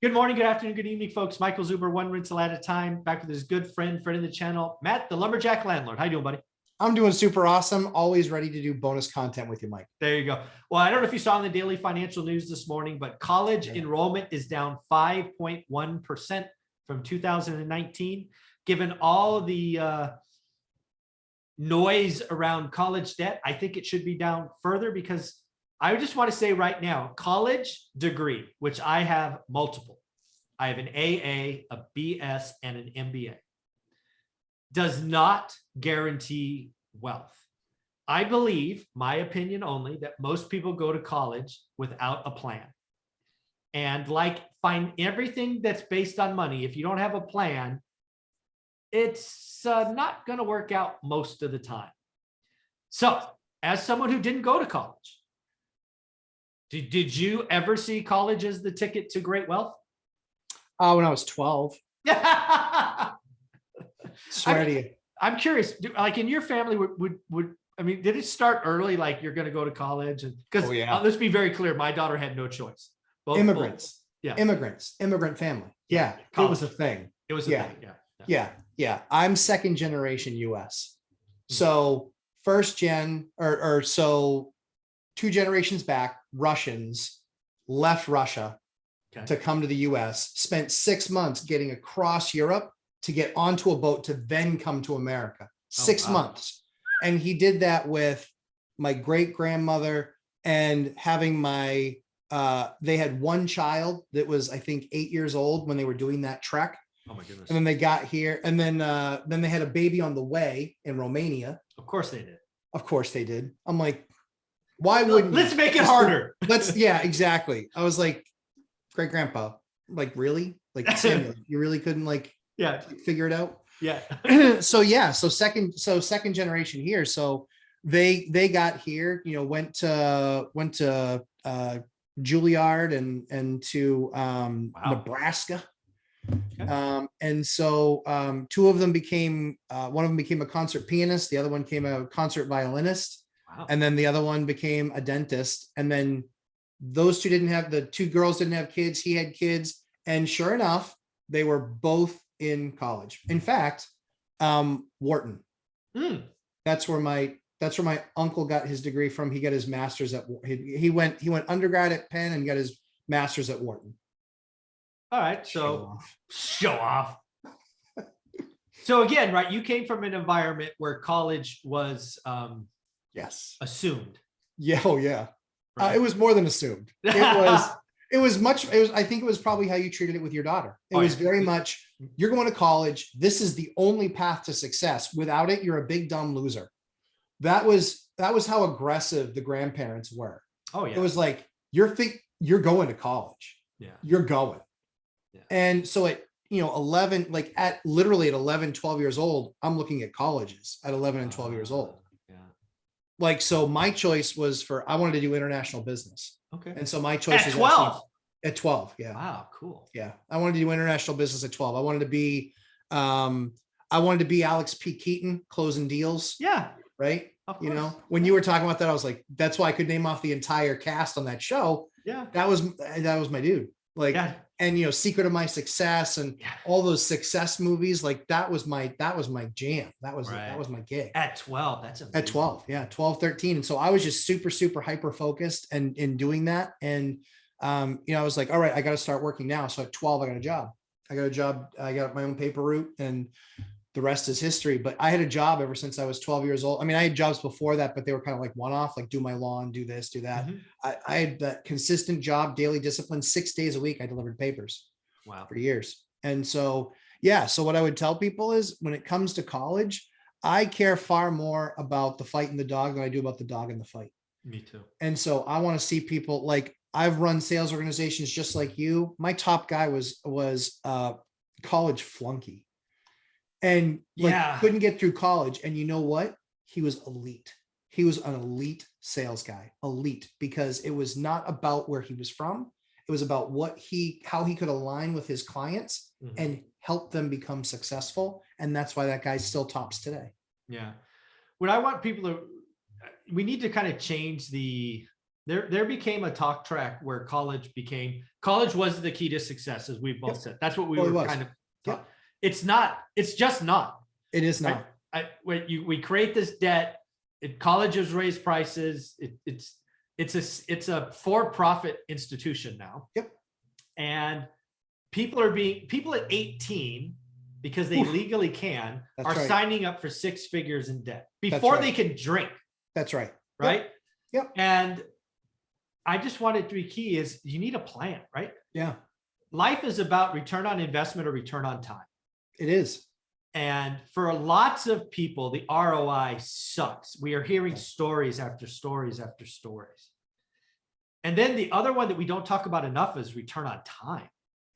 Good morning, good afternoon, good evening, folks. Michael Zuber, one rental at a time, back with his good friend of the channel, Matt, the Lumberjack Landlord. How you doing, buddy? I'm doing super awesome. Always ready to do bonus content with you, Mike. There you go. Well, I don't know if you saw in the daily financial news this morning, but college enrollment is down 5.1% from 2019. Given all the noise around college debt, I think it should be down further because I just want to say right now, college degree, which I have multiple. I have an AA, a BS, and an MBA. Does not guarantee wealth. I believe, my opinion only, that most people go to college without a plan. And like find everything that's based on money, if you don't have a plan, it's not going to work out most of the time. So as someone who didn't go to college, did you ever see college as the ticket to great wealth? When I was 12. Swear to you. I'm curious, like in your family, I mean, did it start early? Like you're going to go to college? And because let's be very clear, my daughter had no choice. Immigrants. Yeah. Immigrant family. Yeah. College. It was a thing. It was a thing. Yeah. I'm second generation US. So first gen or so 2 generations back, Russians left Russia to come to the US, spent 6 months getting across Europe to get onto a boat to then come to America. 6 months. And he did that with my great grandmother and having my, they had one child that was, I think, 8 years old when they were doing that trek. Oh my goodness. And then they got here and then they had a baby on the way in Romania. Of course they did. Of course they did. I'm like, why wouldn't let's make it harder? Yeah, exactly. I was like, great grandpa, like, really? Like, Samuel, you really couldn't figure it out? Yeah. So second generation here. So they got here, went to Juilliard and to Nebraska. Okay. And so 2 of them became, one of them became a concert pianist. The other one became a concert violinist. Wow. And then the other one became a dentist. And then those 2 the 2 girls didn't have kids. He had kids. And sure enough, they were both in college. In fact, Wharton. That's where my uncle got his degree from. He got his master's at, he went undergrad at Penn and got his master's at Wharton. All right. So show off. So again, right. You came from an environment where college was, assumed. Yeah. Oh yeah. Right. It was more than assumed. It was I think it was probably how you treated it with your daughter. It was very much, you're going to college. This is the only path to success. Without it, you're a big, dumb loser. That was how aggressive the grandparents were. Oh yeah. It was like, you're going to college. Yeah. You're going. Yeah. And so at, 11, like at 11, 12 years old, I'm looking at colleges at 11 and 12 years old. Like, so my choice was I wanted to do international business. Okay. And so my choice at 12. At 12. Yeah. Wow. Cool. Yeah. I wanted to do international business at 12. I wanted to be Alex P. Keaton closing deals. Yeah. Right. When you were talking about that, I was like, that's why I could name off the entire cast on that show. Yeah. That was my dude. Like, and Secret of My Success and all those success movies, like that was my jam. That was my gig. At 12, that's amazing. At 12, yeah, 12, 13. And so I was just super, super hyper focused and in doing that. And I was like, all right, I got to start working now. So at 12, I got a job. I got my own paper route and the rest is history. But I had a job ever since I was 12 years old. I mean, I had jobs before that, but they were kind of like one-off, like do my lawn, do this, do that. I had that consistent job, daily discipline, 6 days a week. I delivered papers. Wow. For years. And so, so what I would tell people is when it comes to college, I care far more about the fight and the dog than I do about the dog and the fight. Me too. And so I want to see people, like, I've run sales organizations just like you. My top guy was college flunky. And couldn't get through college. And you know what? He was elite. He was an elite sales guy, elite, because it was not about where he was from. It was about how he could align with his clients and help them become successful. And that's why that guy still tops today. Yeah. What I want people to, we need to kind of change the There became a talk track where college was the key to success, as we've both Yep. said. That's what we Well, it were was. kind of. Yep. It's not. It's just not. It is Right? not. We create this debt. Colleges raise prices. It's a for-profit institution now. Yep. And people at 18, because they Oof. legally can, That's are right. signing up for 6 figures in debt before right. they can drink. That's right. Right. Yep. And I just wanted to be key is you need a plan, right? Yeah, Life is about return on investment or return on time. it is. And for lots of people, the ROI sucks. We are hearing stories after stories after stories. And then the other one that we don't talk about enough is return on time.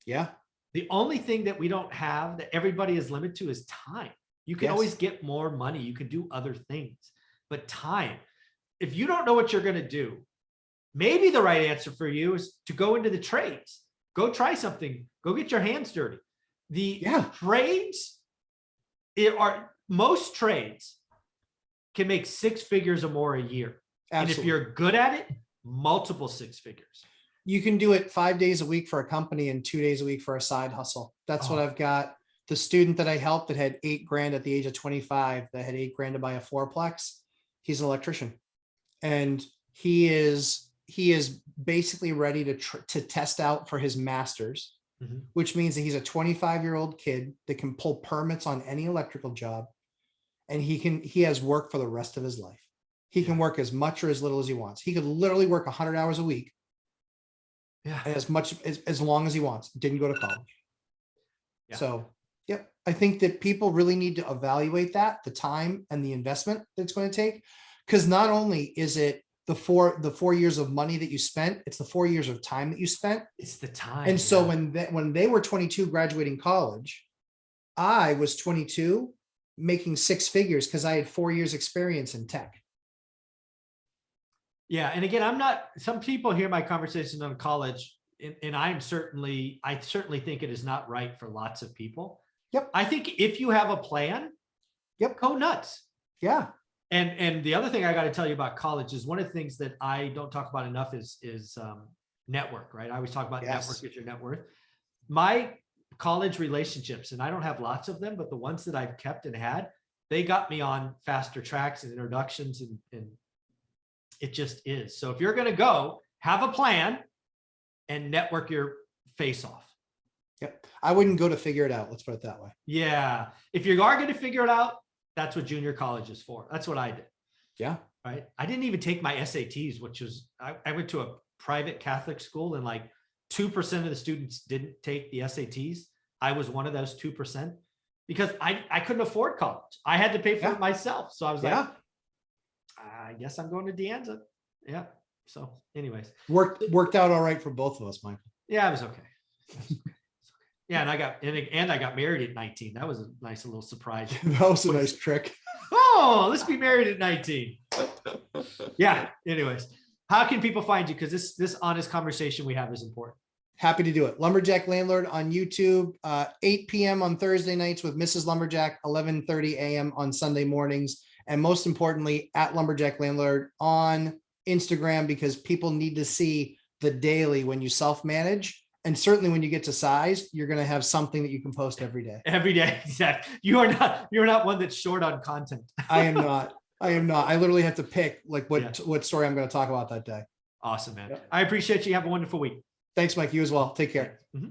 Yeah. The only thing that we don't have that everybody is limited to is time. You can Yes. always get more money. You can do other things, but time, if you don't know what you're going to do, maybe the right answer for you is to go into the trades, go try something, go get your hands dirty. The trades most trades can make 6 figures or more a year. Absolutely. And if you're good at it, multiple 6 figures. You can do it 5 days a week for a company and 2 days a week for a side hustle. That's what Oh. I've got. The student that I helped that had 8 grand at the age of 25, that had 8 grand to buy a fourplex. He's an electrician, and he is basically ready to test out for his master's, Mhm. which means that he's a 25-year-old kid that can pull permits on any electrical job. And he has work for the rest of his life. He can work as much or as little as he wants. He could literally work 100 hours a week. Yeah. And as long as he wants. Didn't go to college. Yeah. So, yep. I think that people really need to evaluate that, the time and the investment that it's going to take. Because not only is it the 4 years of money that you spent, it's the 4 years of time that you spent. It's the time. And so yeah. when they were 22 graduating college, I was 22 making 6 figures because I had 4 years experience in tech. Yeah. And again, some people hear my conversation on college, and I certainly think it is not right for lots of people. Yep. I think if you have a plan, go nuts. Yeah. And the other thing I got to tell you about college is one of the things that I don't talk about enough is network, right? I always talk about network is your net worth. My college relationships, and I don't have lots of them, but the ones that I've kept and had, they got me on faster tracks and introductions, and it just is. So if you're going to go, have a plan and network your face off. Yep. I wouldn't go to figure it out. Let's put it that way. Yeah. If you are going to figure it out, that's what junior college is for. That's what I did. Yeah. Right. I didn't even take my SATs, which was, I went to a private Catholic school, and like 2% of the students didn't take the SATs. I was one of those 2% because I couldn't afford college. I had to pay for it myself. So I was like, I guess I'm going to De Anza. Yeah. So anyways, worked out all right for both of us, Michael. Yeah, it was okay. Yeah, and I got married at 19. That was a nice little surprise. That was a nice trick. Oh, let's be married at 19. Yeah. Anyways, how can people find you? Because this honest conversation we have is important. Happy to do it. Lumberjack Landlord on YouTube, 8 p.m. on Thursday nights with Mrs. Lumberjack, 11:30 a.m. on Sunday mornings. And most importantly, at Lumberjack Landlord on Instagram, because people need to see the daily when you self-manage. And certainly when you get to size, you're going to have something that you can post every day. Every day. Exactly. You're not one that's short on content. I am not. I literally have to pick like what story I'm going to talk about that day. Awesome, man. Yeah. I appreciate you. Have a wonderful week. Thanks, Mike. You as well. Take care. Mm-hmm.